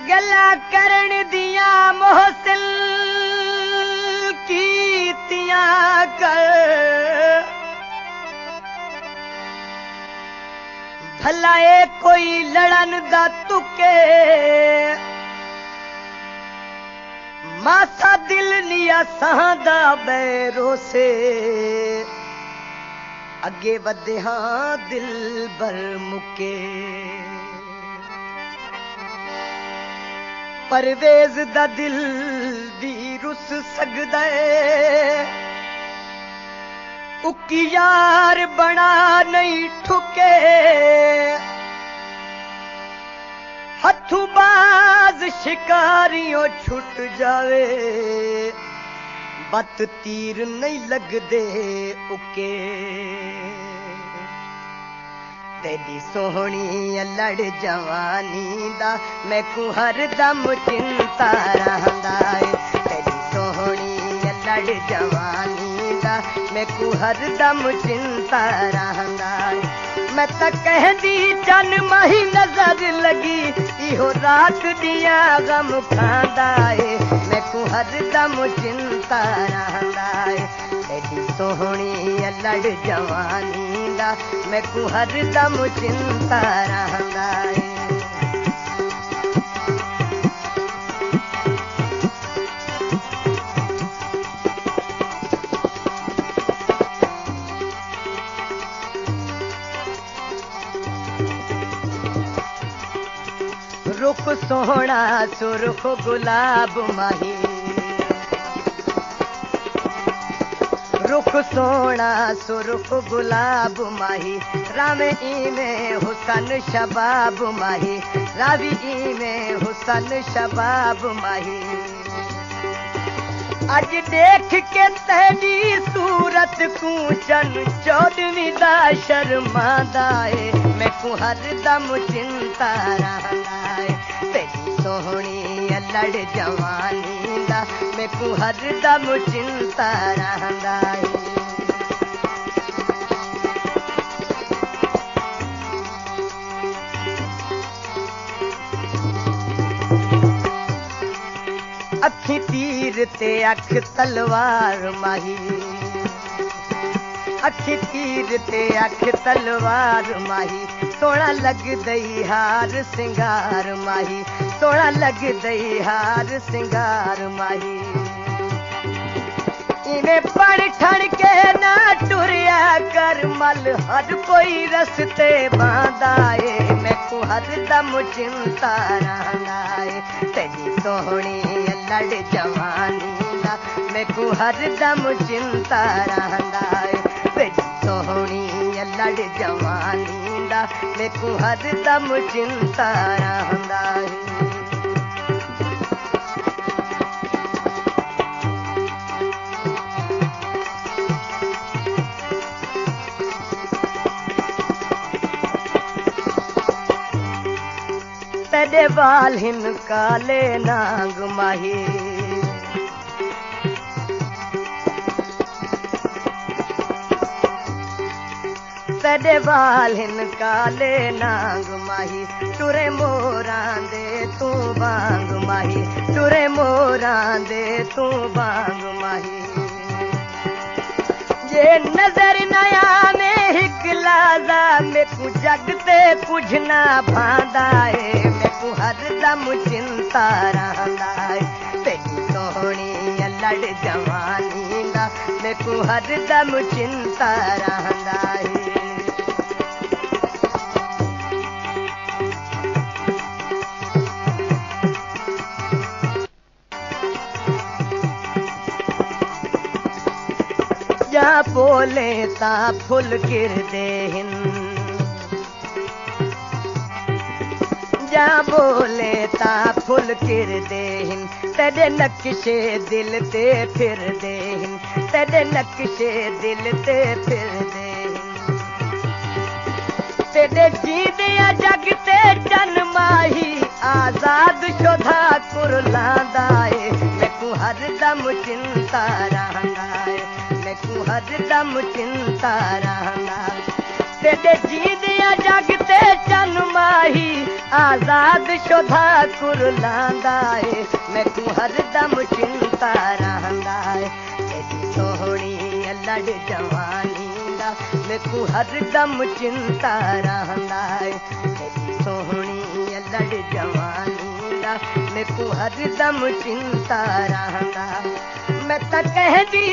गला करण दिया मोहसिन कीतियां कर भला ए कोई लड़न दा तुके मासा दिल निया सहदा बैरो से अगे वधे हां दिल बर मुके परवेज दा दिल दी रुस सकदा है उकी यार बना नहीं ठुके हथू बाज शिकारियों छुट जावे बत तीर नहीं लगदे उके तेरी सोहनी लड़ जवानी दा मैं को हरदम चिंता रहंदा है तेरी सोहनी लड़ जवानी दा मैं को हरदम चिंता रहंदा है मैं तो कहदी चन माही नजर लगी इहो रात दिया गम खांदा है मैं को हरदम चिंता रहंदा है तेरी सोहनी लड़ जवानी दा मैं को हरदम चिंता रहंदा है रुख सोहना सुरख गुलाब माही रुख सोना सुरख गुलाब माही रावे में हुसन शबाब माही रावी में हुसन शबाब माही अज देख के तेरी सूरत कूचन चौदवी दा शर्मादा है मैं को हरदम चिंता रहंदा है तेरी सोहनी लड़ जवानी दा मैं को हरदम चिंता रहंदा है अखी तीर ते अख तलवार माही अखी तीर ते अख तलवार माही सोना लग दई हार सिंगार माही सोना लग दई हार सिंगार माही इन्हें पढ़ ठण के ना टुरिया कर मल हर कोई रस्ते बांधा है मैं को हरदम चिंता रहंदा है तेरी सोहनी लड़ जवानी दा मैं को हरदम चिंता रहंदा है तेरी सोहनी लड़ जवानी दा मैं को हरदम चिंता रहंदा है तेरे बाल हिन काले नाग माही तेरे बाल हिन काले नाग माही टुरे मोरां दे तू बांग माही टुरे मोरां दे तू बांग माही जे नजर नया में हिकलादा मैं को जगते कुछ ना भांदा है मैं को हरदम चिंता रहंदा है तेरी सोहनी लड़ जवानी दा मैं को हरदम चिंता रहंदा है जा बोले ता फुल गिरदे हिन जा बोले ता फुल गिरदे हिन तेरे नक्शे दिल ते फिरदे हिन तेरे नक्शे दिल ते फिरदे हिन तेरे जींदिया जग ते चन माही आजाद शोधा कुरलांदा है मैं को हरदम चिंता रहंदा है मैं को हरदम चिंता रहंदा तेरे जींदिया जग ते चन माही आजाद शोधा कुरलांदा है मैकू हरदम चिंता रहंदा है तेरी सोहणी लड़ जवानी दा मैकू हरदम चिंता रहंदा है तेरी सोहणी लड़ जवानी दा मैकू हरदम चिंता रहंदा मैं त कहदी